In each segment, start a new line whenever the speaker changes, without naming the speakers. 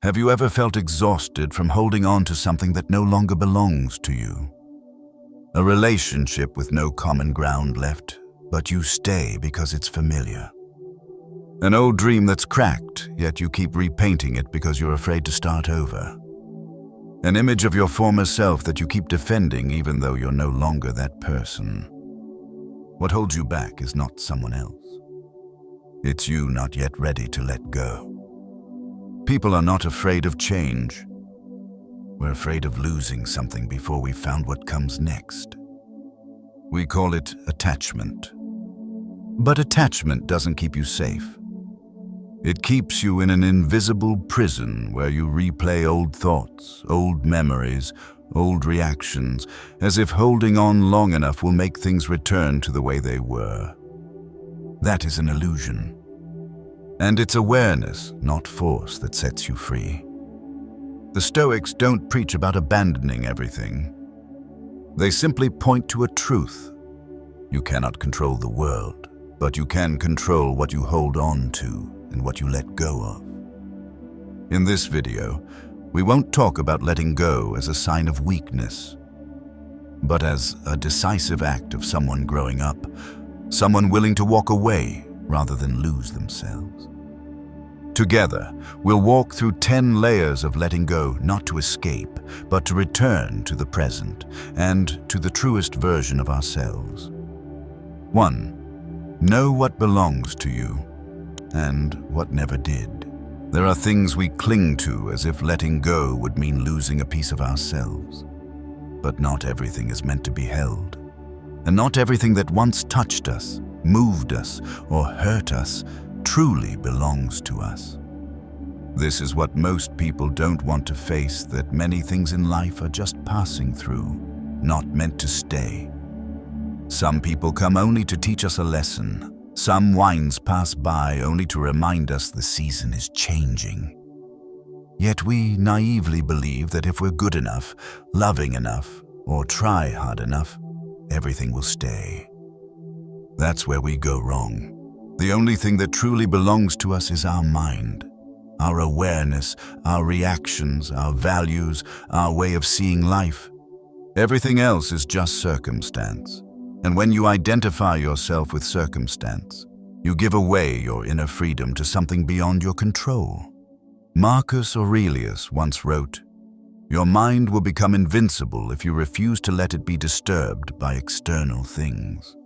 Have you ever felt exhausted from holding on to something that no longer belongs to you? A relationship with no common ground left, but you stay because it's familiar. An old dream that's cracked, yet you keep repainting it because you're afraid to start over. An image of your former self that you keep defending even though you're no longer that person. What holds you back is not someone else. It's you not yet ready to let go. People are not afraid of change. We're afraid of losing something before we've found what comes next. We call it attachment. But attachment doesn't keep you safe. It keeps you in an invisible prison where you replay old thoughts, old memories, old reactions, as if holding on long enough will make things return to the way they were. That is an illusion. And it's awareness, not force, that sets you free. The Stoics don't preach about abandoning everything. They simply point to a truth. You cannot control the world, but you can control what you hold on to and what you let go of. In this video, we won't talk about letting go as a sign of weakness, but as a decisive act of someone growing up, someone willing to walk away rather than lose themselves. Together, we'll walk through 10 layers of letting go, not to escape, but to return to the present and to the truest version of ourselves. 1. Know what belongs to you and what never did. There are things we cling to as if letting go would mean losing a piece of ourselves. But not everything is meant to be held. And not everything that once touched us, moved us, or hurt us truly belongs to us. This is what most people don't want to face, that many things in life are just passing through, not meant to stay. Some people come only to teach us a lesson. Some wines pass by only to remind us the season is changing. Yet we naively believe that if we're good enough, loving enough, or try hard enough, everything will stay. That's where we go wrong. The only thing that truly belongs to us is our mind, our awareness, our reactions, our values, our way of seeing life. Everything else is just circumstance. And when you identify yourself with circumstance, you give away your inner freedom to something beyond your control. Marcus Aurelius once wrote, "Your mind will become invincible if you refuse to let it be disturbed by external things."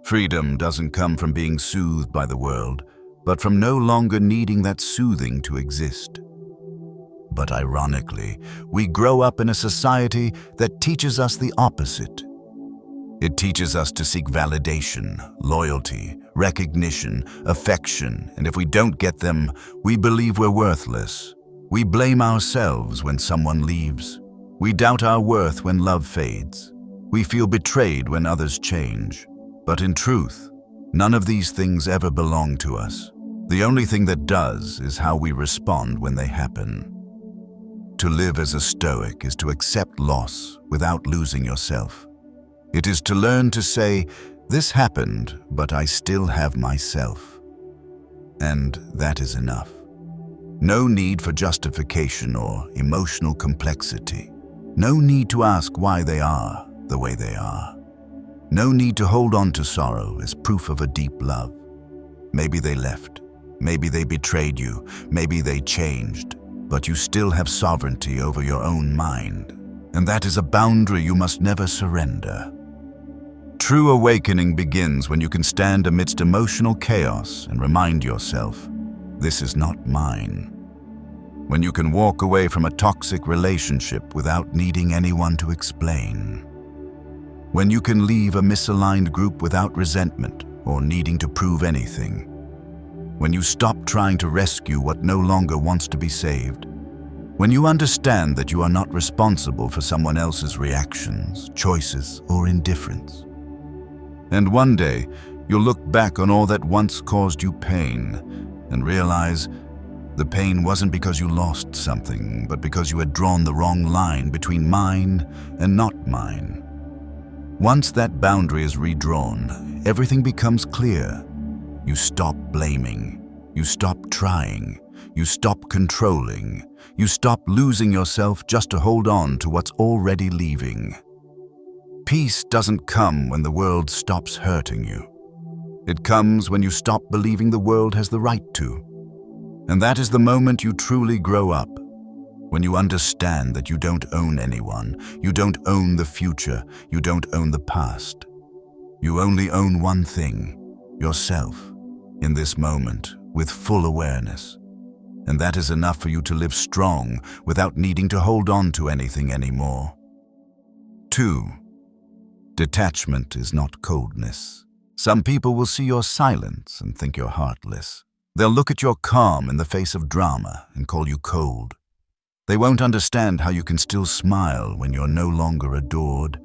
Freedom doesn't come from being soothed by the world, but from no longer needing that soothing to exist. But ironically, we grow up in a society that teaches us the opposite. It teaches us to seek validation, loyalty, recognition, affection, and if we don't get them, we believe we're worthless. We blame ourselves when someone leaves. We doubt our worth when love fades. We feel betrayed when others change. But in truth, none of these things ever belong to us. The only thing that does is how we respond when they happen. To live as a Stoic is to accept loss without losing yourself. It is to learn to say, "This happened, but I still have myself." And that is enough. No need for justification or emotional complexity. No need to ask why they are the way they are. No need to hold on to sorrow as proof of a deep love. Maybe they left. Maybe they betrayed you. Maybe they changed. But you still have sovereignty over your own mind. And that is a boundary you must never surrender. True awakening begins when you can stand amidst emotional chaos and remind yourself, "This is not mine." When you can walk away from a toxic relationship without needing anyone to explain. When you can leave a misaligned group without resentment or needing to prove anything. When you stop trying to rescue what no longer wants to be saved. When you understand that you are not responsible for someone else's reactions, choices, or indifference. And one day, you'll look back on all that once caused you pain and realize the pain wasn't because you lost something, but because you had drawn the wrong line between mine and not mine. Once that boundary is redrawn, everything becomes clear. You stop blaming. You stop trying. You stop controlling. You stop losing yourself just to hold on to what's already leaving. Peace doesn't come when the world stops hurting you. It comes when you stop believing the world has the right to. And that is the moment you truly grow up. When you understand that you don't own anyone, you don't own the future, you don't own the past. You only own one thing, yourself, in this moment, with full awareness. And that is enough for you to live strong without needing to hold on to anything anymore. 2. Detachment is not coldness. Some people will see your silence and think you're heartless. They'll look at your calm in the face of drama and call you cold. They won't understand how you can still smile when you're no longer adored,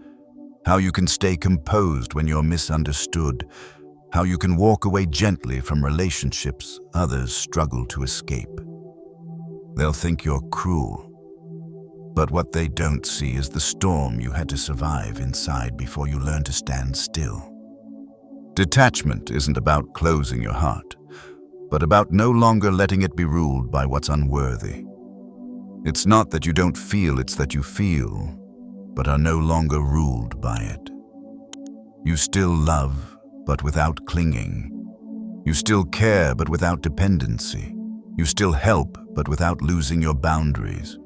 how you can stay composed when you're misunderstood, how you can walk away gently from relationships others struggle to escape. They'll think you're cruel, but what they don't see is the storm you had to survive inside before you learned to stand still. Detachment isn't about closing your heart, but about no longer letting it be ruled by what's unworthy. It's not that you don't feel, it's that you feel, but are no longer ruled by it. You still love, but without clinging. You still care, but without dependency. You still help, but without losing your boundaries.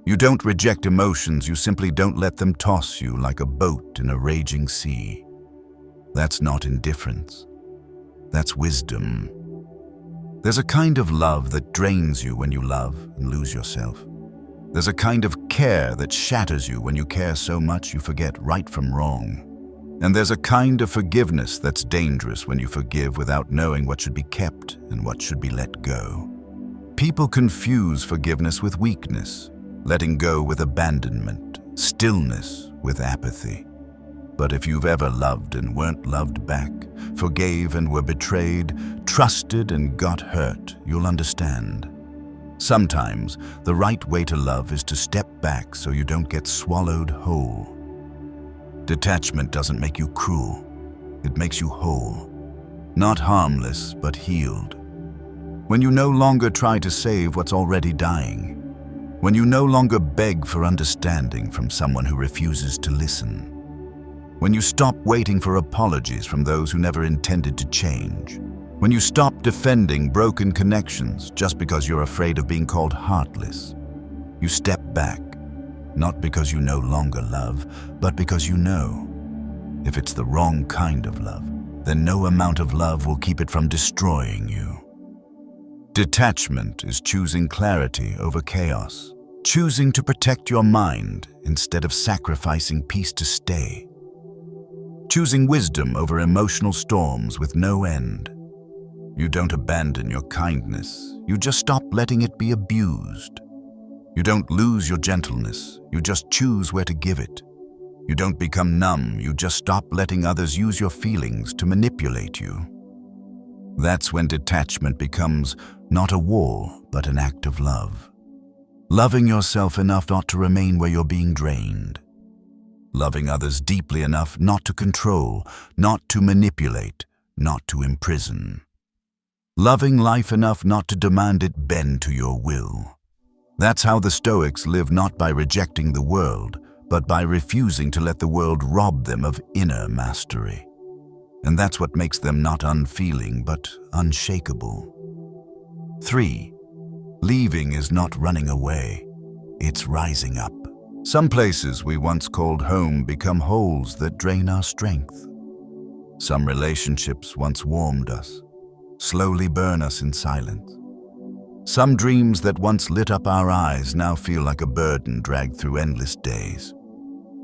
You don't reject emotions, you simply don't let them toss you like a boat in a raging sea. That's not indifference. That's wisdom. There's a kind of love that drains you when you love and lose yourself. There's a kind of care that shatters you when you care so much you forget right from wrong. And there's a kind of forgiveness that's dangerous when you forgive without knowing what should be kept and what should be let go. People confuse forgiveness with weakness, letting go with abandonment, stillness with apathy. But if you've ever loved and weren't loved back, forgave and were betrayed, trusted and got hurt, you'll understand. Sometimes the right way to love is to step back so you don't get swallowed whole. Detachment doesn't make you cruel. It makes you whole. Not harmless, but healed. When you no longer try to save what's already dying. When you no longer beg for understanding from someone who refuses to listen. When you stop waiting for apologies from those who never intended to change. When you stop defending broken connections just because you're afraid of being called heartless. You step back, not because you no longer love, but because you know. If it's the wrong kind of love, then no amount of love will keep it from destroying you. Detachment is choosing clarity over chaos, choosing to protect your mind instead of sacrificing peace to stay. Choosing wisdom over emotional storms with no end. You don't abandon your kindness, you just stop letting it be abused. You don't lose your gentleness, you just choose where to give it. You don't become numb, you just stop letting others use your feelings to manipulate you. That's when detachment becomes not a wall, but an act of love. Loving yourself enough not to remain where you're being drained. Loving others deeply enough not to control, not to manipulate, not to imprison. Loving life enough not to demand it bend to your will. That's how the Stoics live, not by rejecting the world, but by refusing to let the world rob them of inner mastery. And that's what makes them not unfeeling, but unshakable. 3. Leaving is not running away, it's rising up. Some places we once called home become holes that drain our strength. Some relationships once warmed us, slowly burn us in silence. Some dreams that once lit up our eyes now feel like a burden dragged through endless days.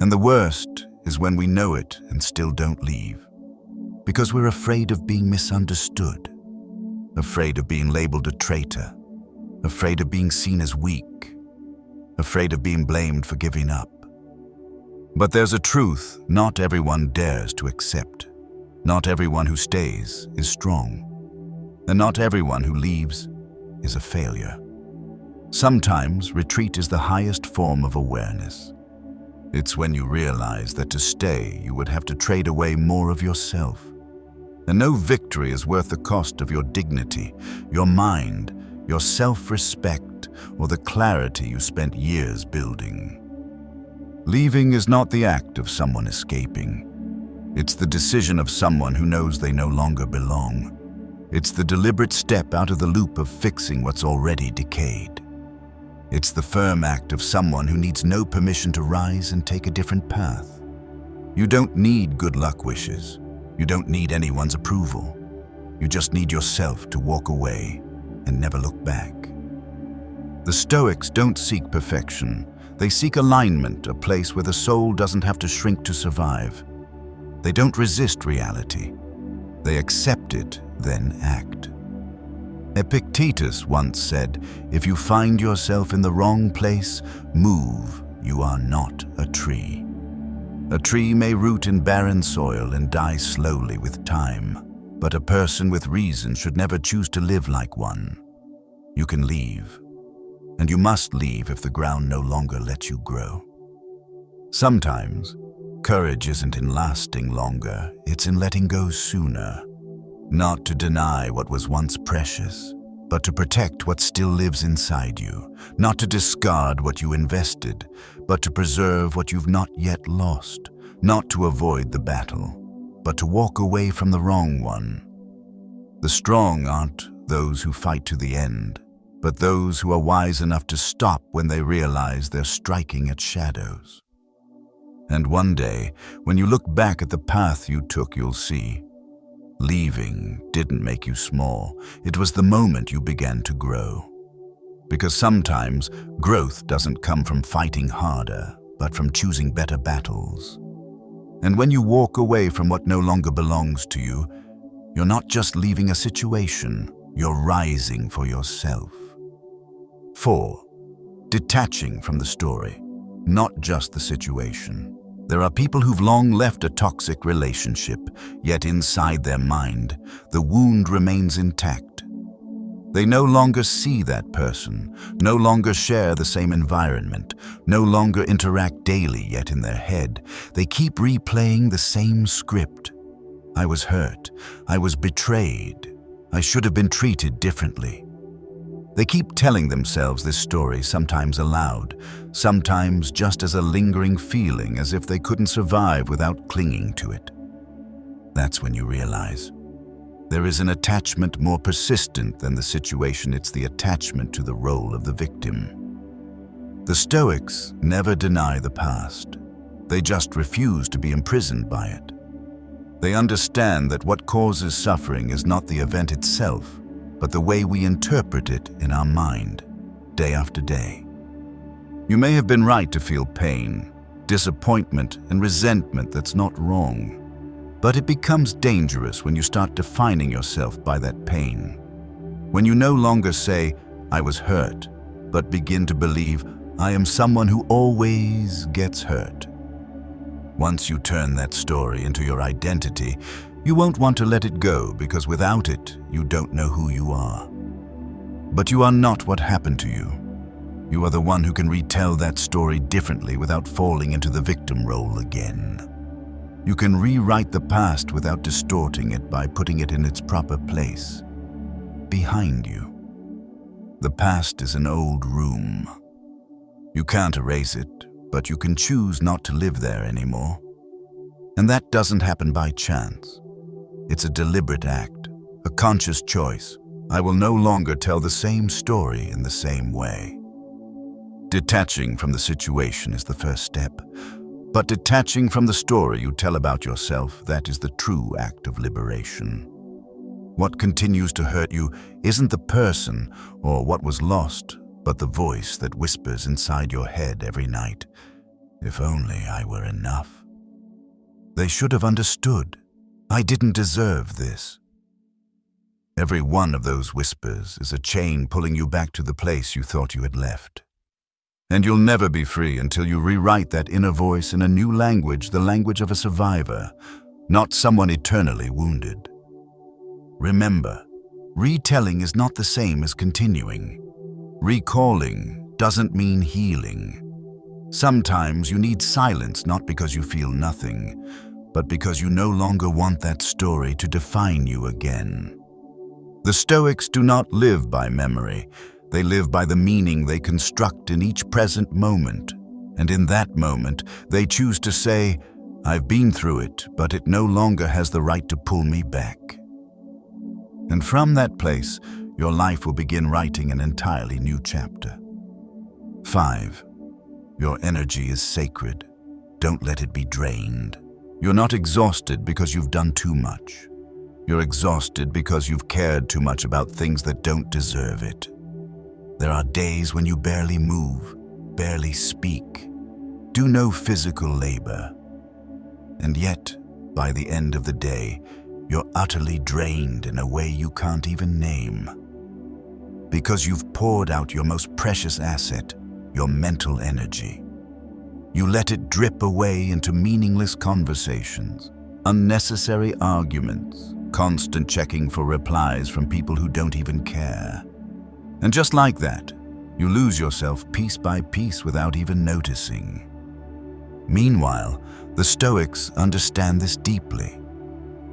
And the worst is when we know it and still don't leave. Because we're afraid of being misunderstood, afraid of being labeled a traitor, afraid of being seen as weak, afraid of being blamed for giving up. But there's a truth not everyone dares to accept. Not everyone who stays is strong. And not everyone who leaves is a failure. Sometimes retreat is the highest form of awareness. It's when you realize that to stay, you would have to trade away more of yourself. And no victory is worth the cost of your dignity, your mind, your self-respect, or the clarity you spent years building. Leaving is not the act of someone escaping. It's the decision of someone who knows they no longer belong. It's the deliberate step out of the loop of fixing what's already decayed. It's the firm act of someone who needs no permission to rise and take a different path. You don't need good luck wishes. You don't need anyone's approval. You just need yourself to walk away and never look back. The Stoics don't seek perfection. They seek alignment, a place where the soul doesn't have to shrink to survive. They don't resist reality. They accept it, then act. Epictetus once said, "If you find yourself in the wrong place, move. You are not a tree." A tree may root in barren soil and die slowly with time, but a person with reason should never choose to live like one. You can leave, and you must leave if the ground no longer lets you grow. Sometimes, courage isn't in lasting longer, it's in letting go sooner. Not to deny what was once precious, but to protect what still lives inside you. Not to discard what you invested, but to preserve what you've not yet lost. Not to avoid the battle, but to walk away from the wrong one. The strong aren't those who fight to the end, but those who are wise enough to stop when they realize they're striking at shadows. And one day, when you look back at the path you took, you'll see, leaving didn't make you small. It was the moment you began to grow. Because sometimes, growth doesn't come from fighting harder, but from choosing better battles. And when you walk away from what no longer belongs to you, you're not just leaving a situation, you're rising for yourself. 4. Detaching from the story, not just the situation. There are people who've long left a toxic relationship, yet inside their mind, the wound remains intact. They no longer see that person, no longer share the same environment, no longer interact daily, yet in their head, they keep replaying the same script. I was hurt. I was betrayed. I should have been treated differently. They keep telling themselves this story, sometimes aloud, sometimes just as a lingering feeling, as if they couldn't survive without clinging to it. That's when you realize there is an attachment more persistent than the situation. It's the attachment to the role of the victim. The Stoics never deny the past. They just refuse to be imprisoned by it. They understand that what causes suffering is not the event itself, but the way we interpret it in our mind, day after day. You may have been right to feel pain, disappointment, and resentment. That's not wrong. But it becomes dangerous when you start defining yourself by that pain. When you no longer say, "I was hurt," but begin to believe, "I am someone who always gets hurt." Once you turn that story into your identity, you won't want to let it go, because without it, you don't know who you are. But you are not what happened to you. You are the one who can retell that story differently without falling into the victim role again. You can rewrite the past without distorting it by putting it in its proper place, behind you. The past is an old room. You can't erase it, but you can choose not to live there anymore. And that doesn't happen by chance. It's a deliberate act, a conscious choice. I will no longer tell the same story in the same way. Detaching from the situation is the first step. But detaching from the story you tell about yourself, that is the true act of liberation. What continues to hurt you isn't the person or what was lost, but the voice that whispers inside your head every night, "If only I were enough. They should have understood. I didn't deserve this." Every one of those whispers is a chain pulling you back to the place you thought you had left. And you'll never be free until you rewrite that inner voice in a new language, the language of a survivor, not someone eternally wounded. Remember, retelling is not the same as continuing. Recalling doesn't mean healing. Sometimes you need silence, not because you feel nothing, but because you no longer want that story to define you again. The Stoics do not live by memory. They live by the meaning they construct in each present moment. And in that moment, they choose to say, "I've been through it, but it no longer has the right to pull me back." And from that place, your life will begin writing an entirely new chapter. 5. Your energy is sacred. Don't let it be drained. You're not exhausted because you've done too much. You're exhausted because you've cared too much about things that don't deserve it. There are days when you barely move, barely speak, do no physical labor. And yet, by the end of the day, you're utterly drained in a way you can't even name. Because you've poured out your most precious asset, your mental energy. You let it drip away into meaningless conversations, unnecessary arguments, constant checking for replies from people who don't even care. And just like that, you lose yourself piece by piece without even noticing. Meanwhile, the Stoics understand this deeply.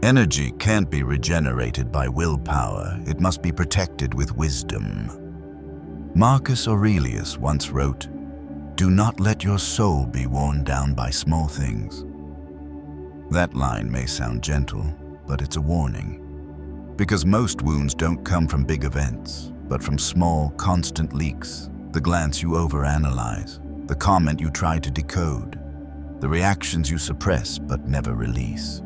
Energy can't be regenerated by willpower. It must be protected with wisdom. Marcus Aurelius once wrote, "Do not let your soul be worn down by small things." That line may sound gentle, but it's a warning. Because most wounds don't come from big events, but from small, constant leaks, the glance you overanalyze, the comment you try to decode, the reactions you suppress but never release.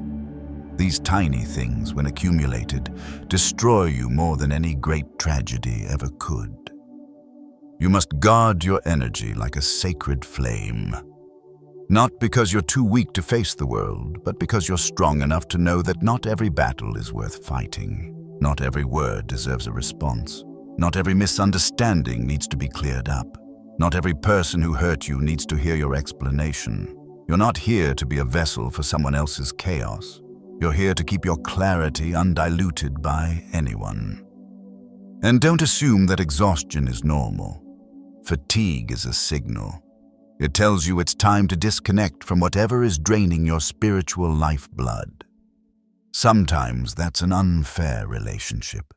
These tiny things, when accumulated, destroy you more than any great tragedy ever could. You must guard your energy like a sacred flame. Not because you're too weak to face the world, but because you're strong enough to know that not every battle is worth fighting. Not every word deserves a response. Not every misunderstanding needs to be cleared up. Not every person who hurt you needs to hear your explanation. You're not here to be a vessel for someone else's chaos. You're here to keep your clarity undiluted by anyone. And don't assume that exhaustion is normal. Fatigue is a signal. It tells you it's time to disconnect from whatever is draining your spiritual lifeblood. Sometimes that's an unfair relationship.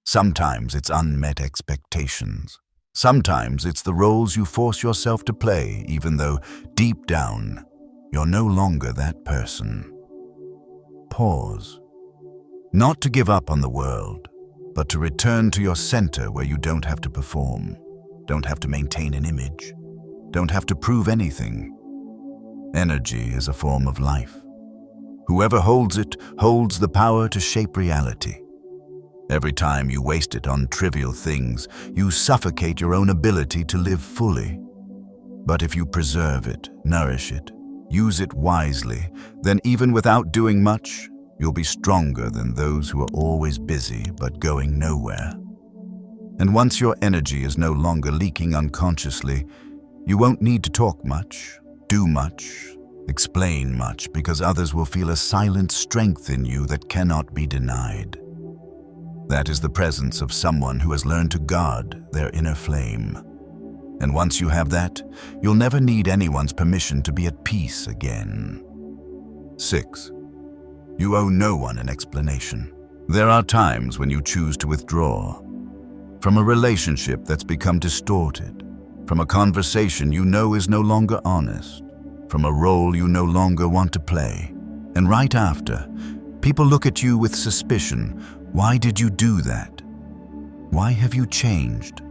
Sometimes it's unmet expectations. Sometimes it's the roles you force yourself to play, even though deep down, you're no longer that person. Pause. Not to give up on the world, but to return to your center where you don't have to perform, don't have to maintain an image, don't have to prove anything. Energy is a form of life. Whoever holds it holds the power to shape reality. Every time you waste it on trivial things, you suffocate your own ability to live fully. But if you preserve it, nourish it, use it wisely, then even without doing much, you'll be stronger than those who are always busy but going nowhere. And once your energy is no longer leaking unconsciously, you won't need to talk much, do much, explain much, because others will feel a silent strength in you that cannot be denied. That is the presence of someone who has learned to guard their inner flame. And once you have that, you'll never need anyone's permission to be at peace again. 6. You owe no one an explanation. There are times when you choose to withdraw. From a relationship that's become distorted. From a conversation you know is no longer honest. From a role you no longer want to play. And right after, people look at you with suspicion. Why did you do that? Why have you changed?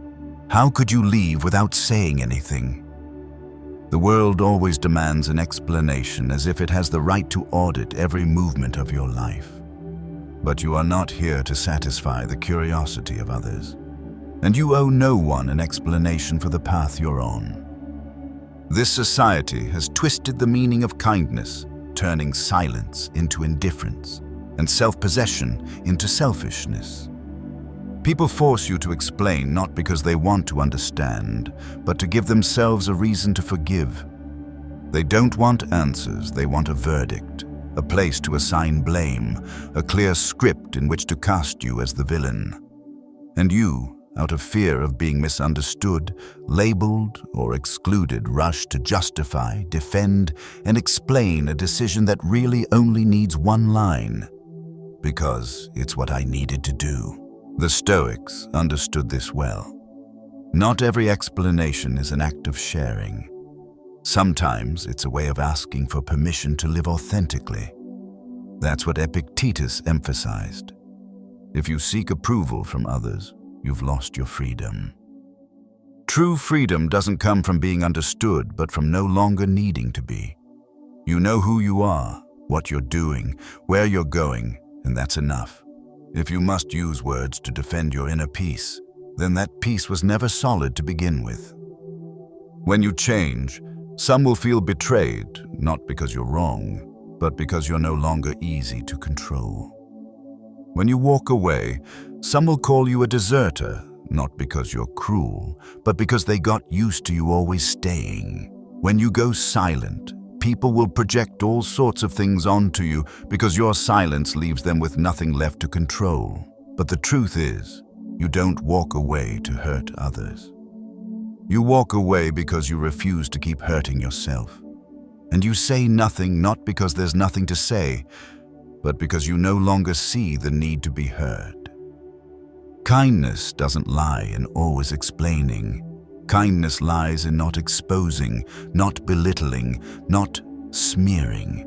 How could you leave without saying anything? The world always demands an explanation, as if it has the right to audit every movement of your life. But you are not here to satisfy the curiosity of others. And you owe no one an explanation for the path you're on. This society has twisted the meaning of kindness, turning silence into indifference, and self-possession into selfishness. People force you to explain not because they want to understand, but to give themselves a reason to forgive. They don't want answers, they want a verdict, a place to assign blame, a clear script in which to cast you as the villain. And you, out of fear of being misunderstood, labeled, or excluded, rush to justify, defend, and explain a decision that really only needs one line. Because it's what I needed to do. The Stoics understood this well. Not every explanation is an act of sharing. Sometimes it's a way of asking for permission to live authentically. That's what Epictetus emphasized. If you seek approval from others, you've lost your freedom. True freedom doesn't come from being understood, but from no longer needing to be. You know who you are, what you're doing, where you're going, and that's enough. If you must use words to defend your inner peace, then that peace was never solid to begin with. When you change, some will feel betrayed, not because you're wrong, but because you're no longer easy to control. When you walk away, some will call you a deserter, not because you're cruel, but because they got used to you always staying. When you go silent, people will project all sorts of things onto you because your silence leaves them with nothing left to control. But the truth is, you don't walk away to hurt others. You walk away because you refuse to keep hurting yourself. And you say nothing not because there's nothing to say, but because you no longer see the need to be heard. Kindness doesn't lie in always explaining. Kindness lies in not exposing, not belittling, not smearing.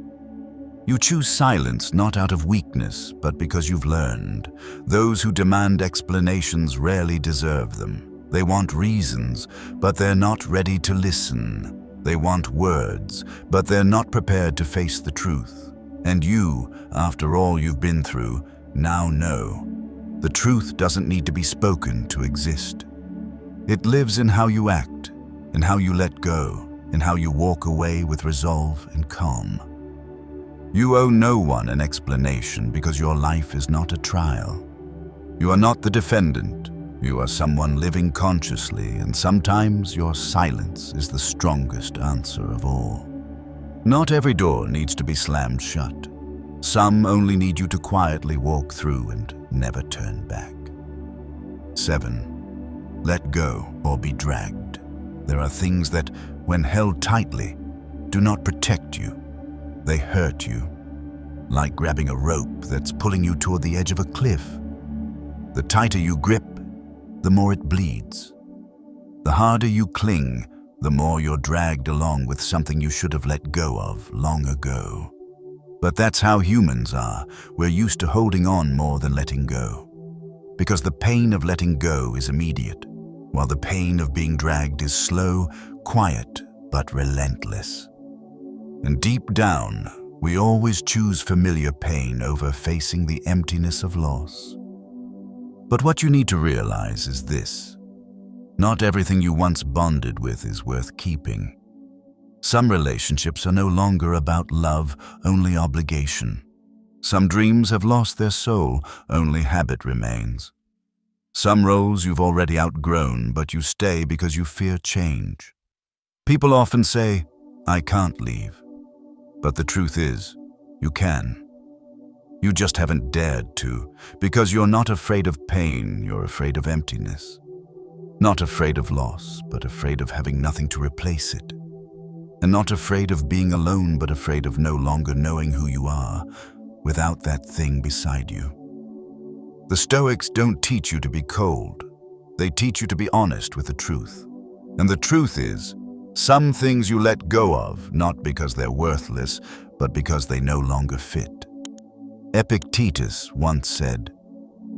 You choose silence not out of weakness, but because you've learned. Those who demand explanations rarely deserve them. They want reasons, but they're not ready to listen. They want words, but they're not prepared to face the truth. And you, after all you've been through, now know. The truth doesn't need to be spoken to exist. It lives in how you act, in how you let go, in how you walk away with resolve and calm. You owe no one an explanation because your life is not a trial. You are not the defendant. You are someone living consciously, and sometimes your silence is the strongest answer of all. Not every door needs to be slammed shut. Some only need you to quietly walk through and never turn back. 7. Let go or be dragged. There are things that, when held tightly, do not protect you. They hurt you, like grabbing a rope that's pulling you toward the edge of a cliff. The tighter you grip, the more it bleeds. The harder you cling, the more you're dragged along with something you should have let go of long ago. But that's how humans are. We're used to holding on more than letting go. Because the pain of letting go is immediate, while the pain of being dragged is slow, quiet, but relentless. And deep down, we always choose familiar pain over facing the emptiness of loss. But what you need to realize is this: not everything you once bonded with is worth keeping. Some relationships are no longer about love, only obligation. Some dreams have lost their soul, only habit remains. Some roles you've already outgrown, but you stay because you fear change. People often say, "I can't leave." But the truth is, you can. You just haven't dared to, because you're not afraid of pain, you're afraid of emptiness. Not afraid of loss, but afraid of having nothing to replace it. And not afraid of being alone, but afraid of no longer knowing who you are without that thing beside you. The Stoics don't teach you to be cold. They teach you to be honest with the truth. And the truth is, some things you let go of, not because they're worthless, but because they no longer fit. Epictetus once said,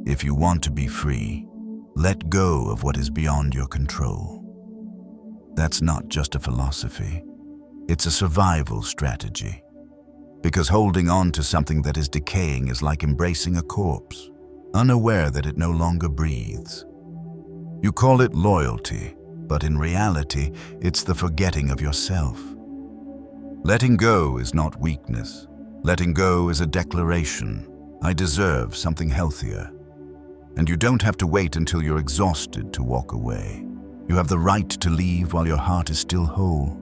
"If you want to be free, let go of what is beyond your control." That's not just a philosophy. It's a survival strategy. Because holding on to something that is decaying is like embracing a corpse, unaware that it no longer breathes. You call it loyalty, but in reality, it's the forgetting of yourself. Letting go is not weakness. Letting go is a declaration. I deserve something healthier. And you don't have to wait until you're exhausted to walk away. You have the right to leave while your heart is still whole.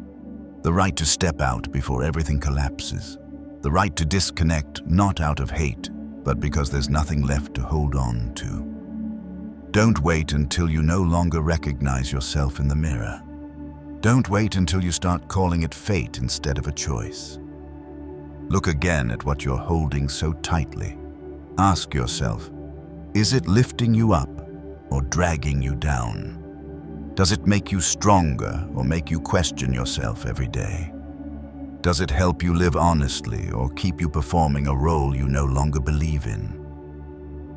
The right to step out before everything collapses. The right to disconnect not out of hate, but because there's nothing left to hold on to. Don't wait until you no longer recognize yourself in the mirror. Don't wait until you start calling it fate instead of a choice. Look again at what you're holding so tightly. Ask yourself, Is it lifting you up or dragging you down? Does it make you stronger or make you question yourself every day? Does it help you live honestly or keep you performing a role you no longer believe in?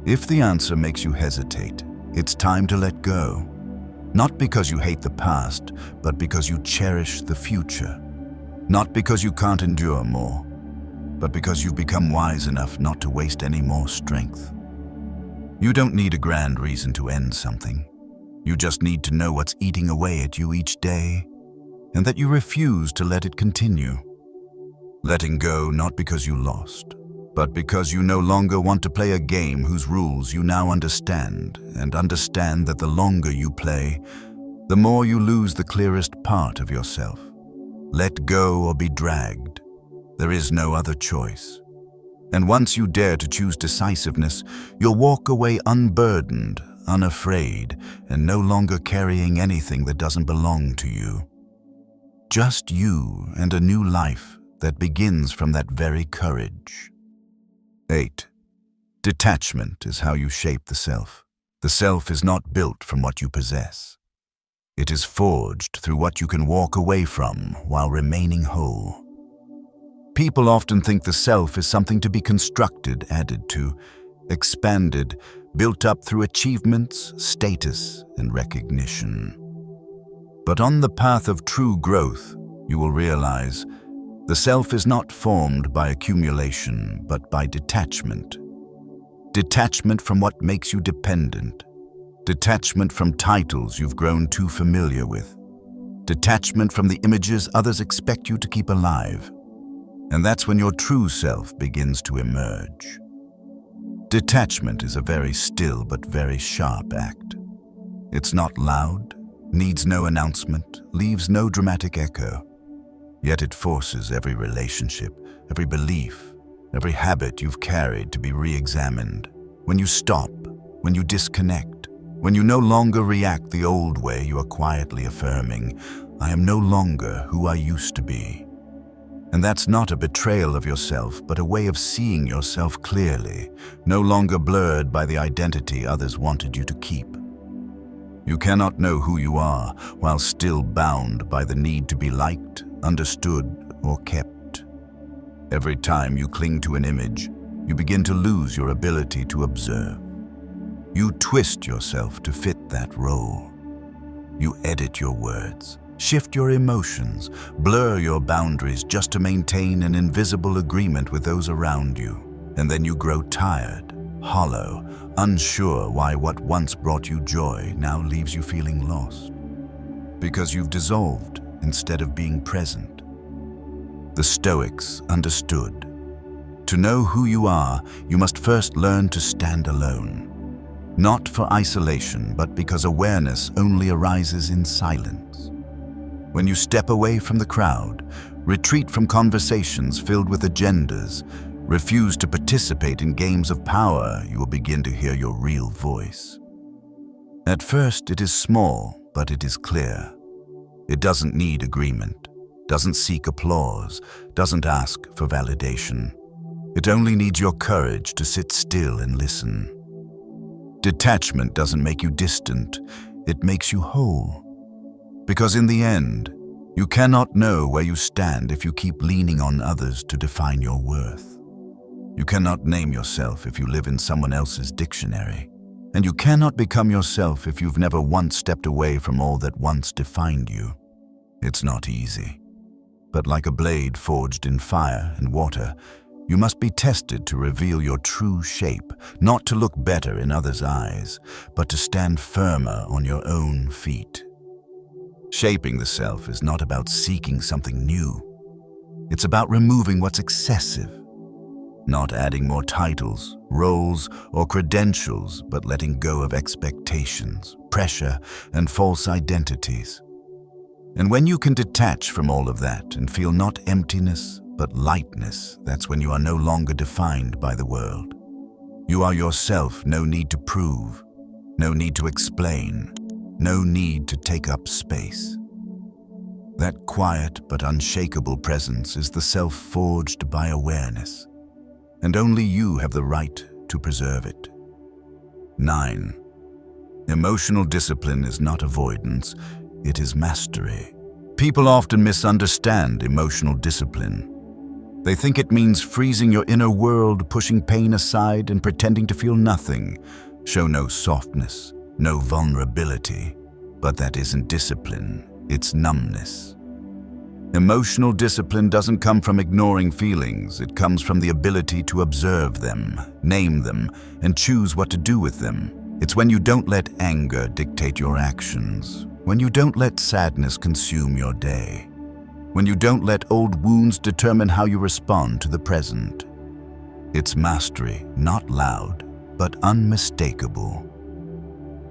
If the answer makes you hesitate, it's time to let go. Not because you hate the past, but because you cherish the future. Not because you can't endure more, but because you've become wise enough not to waste any more strength. You don't need a grand reason to end something. You just need to know what's eating away at you each day, and that you refuse to let it continue. Letting go not because you lost, but because you no longer want to play a game whose rules you now understand, and understand that the longer you play, the more you lose the clearest part of yourself. Let go or be dragged. There is no other choice. And once you dare to choose decisiveness, you'll walk away unburdened, unafraid, and no longer carrying anything that doesn't belong to you. Just you and a new life that begins from that very courage. 8. Detachment is how you shape the self. The self is not built from what you possess. It is forged through what you can walk away from while remaining whole. People often think the self is something to be constructed, added to, expanded, built up through achievements, status, and recognition. But on the path of true growth, you will realize the self is not formed by accumulation, but by detachment. Detachment from what makes you dependent. Detachment from titles you've grown too familiar with. Detachment from the images others expect you to keep alive. And that's when your true self begins to emerge. Detachment is a very still but very sharp act. It's not loud, needs no announcement, leaves no dramatic echo. Yet it forces every relationship, every belief, every habit you've carried to be re-examined. When you stop, when you disconnect, when you no longer react the old way, you are quietly affirming, I am no longer who I used to be. And that's not a betrayal of yourself, but a way of seeing yourself clearly, no longer blurred by the identity others wanted you to keep. You cannot know who you are while still bound by the need to be liked, understood, or kept. Every time you cling to an image, you begin to lose your ability to observe. You twist yourself to fit that role. You edit your words, shift your emotions, blur your boundaries just to maintain an invisible agreement with those around you. And then you grow tired, hollow, unsure why what once brought you joy now leaves you feeling lost. Because you've dissolved instead of being present. The Stoics understood. To know who you are, you must first learn to stand alone. Not for isolation, but because awareness only arises in silence. When you step away from the crowd, retreat from conversations filled with agendas, refuse to participate in games of power, you will begin to hear your real voice. At first, it is small, but it is clear. It doesn't need agreement, doesn't seek applause, doesn't ask for validation. It only needs your courage to sit still and listen. Detachment doesn't make you distant, it makes you whole. Because in the end, you cannot know where you stand if you keep leaning on others to define your worth. You cannot name yourself if you live in someone else's dictionary. And you cannot become yourself if you've never once stepped away from all that once defined you. It's not easy. But like a blade forged in fire and water, you must be tested to reveal your true shape, not to look better in others' eyes, but to stand firmer on your own feet. Shaping the self is not about seeking something new. It's about removing what's excessive. Not adding more titles, roles, or credentials, but letting go of expectations, pressure, and false identities. And when you can detach from all of that and feel not emptiness, but lightness, that's when you are no longer defined by the world. You are yourself, no need to prove, no need to explain, no need to take up space. That quiet but unshakable presence is the self forged by awareness, and only you have the right to preserve it. 9. Emotional discipline is not avoidance, it is mastery. People often misunderstand emotional discipline. They think it means freezing your inner world, pushing pain aside, and pretending to feel nothing. Show no softness, no vulnerability. But that isn't discipline, it's numbness. Emotional discipline doesn't come from ignoring feelings, it comes from the ability to observe them, name them, and choose what to do with them. It's when you don't let anger dictate your actions, when you don't let sadness consume your day, when you don't let old wounds determine how you respond to the present. It's mastery, not loud, but unmistakable.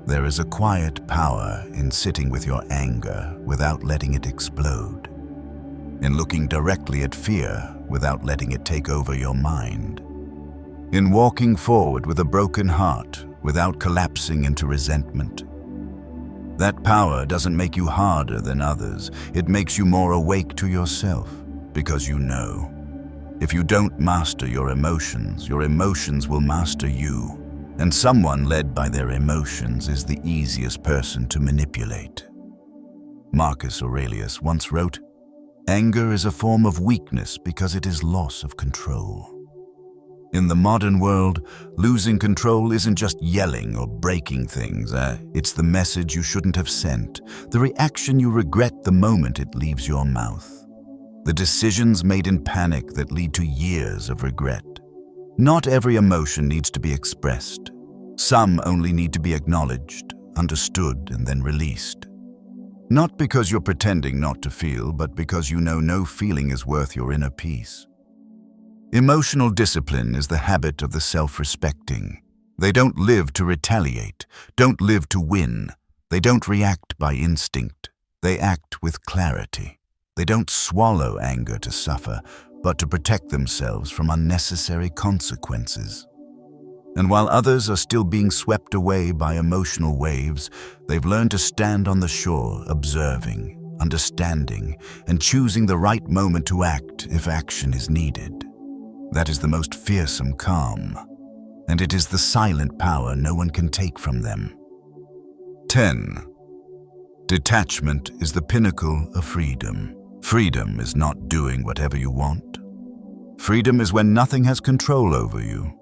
There is a quiet power in sitting with your anger without letting it explode, in looking directly at fear without letting it take over your mind, in walking forward with a broken heart without collapsing into resentment. That power doesn't make you harder than others. It makes you more awake to yourself, because you know, if you don't master your emotions will master you. And someone led by their emotions is the easiest person to manipulate. Marcus Aurelius once wrote, "Anger is a form of weakness because it is loss of control." In the modern world, losing control isn't just yelling or breaking things. It's the message you shouldn't have sent, the reaction you regret the moment it leaves your mouth, the decisions made in panic that lead to years of regret. Not every emotion needs to be expressed. Some only need to be acknowledged, understood, and then released. Not because you're pretending not to feel, but because you know no feeling is worth your inner peace. Emotional discipline is the habit of the self-respecting. They don't live to retaliate, don't live to win. They don't react by instinct. They act with clarity. They don't swallow anger to suffer, but to protect themselves from unnecessary consequences. And while others are still being swept away by emotional waves, they've learned to stand on the shore, observing, understanding, and choosing the right moment to act if action is needed. That is the most fearsome calm, and it is the silent power no one can take from them. 10. Detachment is the pinnacle of freedom. Freedom is not doing whatever you want. Freedom is when nothing has control over you.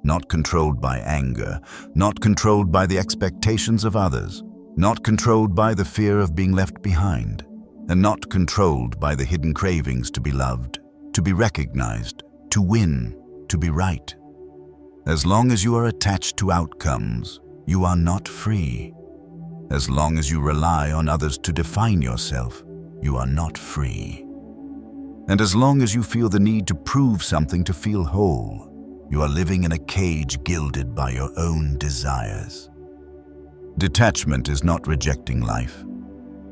Not controlled by anger, not controlled by the expectations of others, not controlled by the fear of being left behind, and not controlled by the hidden cravings to be loved, to be recognized, to win, to be right. As long as you are attached to outcomes, you are not free. As long as you rely on others to define yourself, you are not free. And as long as you feel the need to prove something to feel whole, you are living in a cage gilded by your own desires. Detachment is not rejecting life.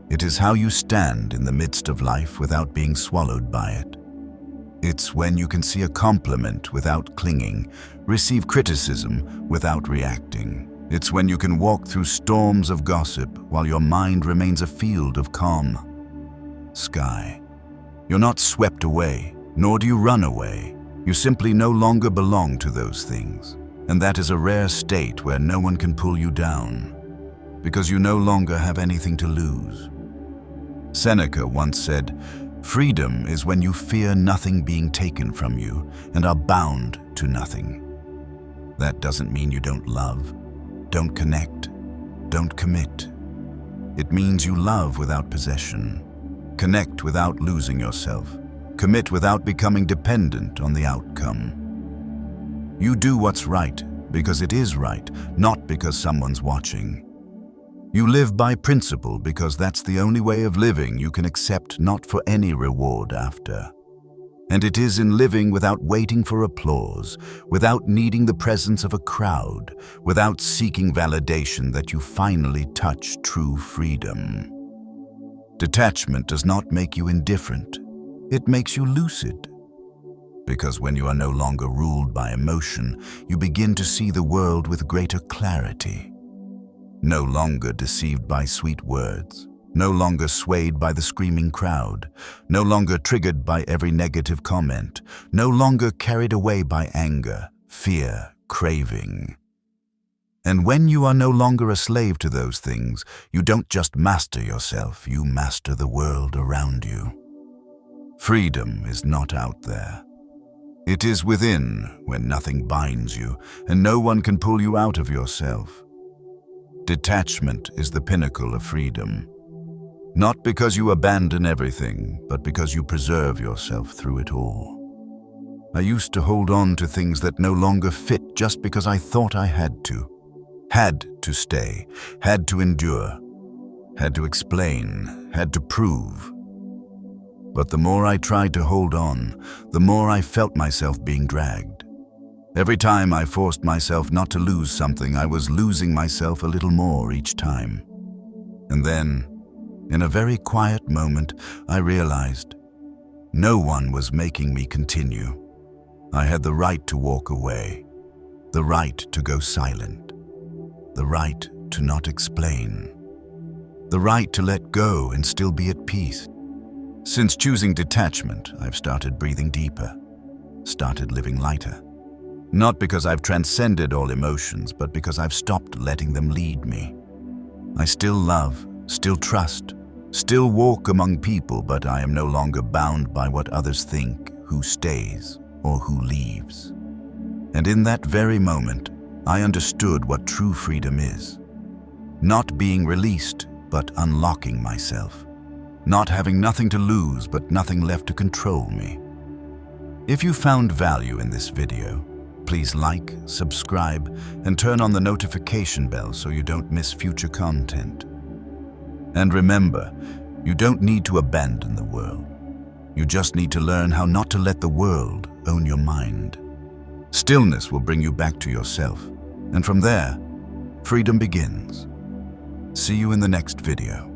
It is how you stand in the midst of life without being swallowed by it. It's when you can see a compliment without clinging, receive criticism without reacting. It's when you can walk through storms of gossip while your mind remains a field of calm sky. You're not swept away, nor do you run away. You simply no longer belong to those things. And that is a rare state where no one can pull you down, because you no longer have anything to lose. Seneca once said, "Freedom is when you fear nothing being taken from you and are bound to nothing." That doesn't mean you don't love, don't connect, don't commit. It means you love without possession, connect without losing yourself, commit without becoming dependent on the outcome. You do what's right because it is right, not because someone's watching. You live by principle because that's the only way of living you can accept, not for any reward after. And it is in living without waiting for applause, without needing the presence of a crowd, without seeking validation that you finally touch true freedom. Detachment does not make you indifferent. It makes you lucid. Because when you are no longer ruled by emotion, you begin to see the world with greater clarity. No longer deceived by sweet words, no longer swayed by the screaming crowd, no longer triggered by every negative comment, no longer carried away by anger, fear, craving. And when you are no longer a slave to those things, you don't just master yourself, you master the world around you. Freedom is not out there. It is within, when nothing binds you, and no one can pull you out of yourself. Detachment is the pinnacle of freedom. Not because you abandon everything, but because you preserve yourself through it all. I used to hold on to things that no longer fit just because I thought I had to. Had to stay, had to endure, had to explain, had to prove. But the more I tried to hold on, the more I felt myself being dragged. Every time I forced myself not to lose something, I was losing myself a little more each time. And then, in a very quiet moment, I realized no one was making me continue. I had the right to walk away, the right to go silent, the right to not explain, the right to let go and still be at peace. Since choosing detachment, I've started breathing deeper, started living lighter. Not because I've transcended all emotions, but because I've stopped letting them lead me. I still love, still trust, still walk among people, but I am no longer bound by what others think, who stays or who leaves. And in that very moment, I understood what true freedom is. Not being released, but unlocking myself. Not having nothing to lose, but nothing left to control me. If you found value in this video, please like, subscribe, and turn on the notification bell so you don't miss future content. And remember, you don't need to abandon the world. You just need to learn how not to let the world own your mind. Stillness will bring you back to yourself, and from there, freedom begins. See you in the next video.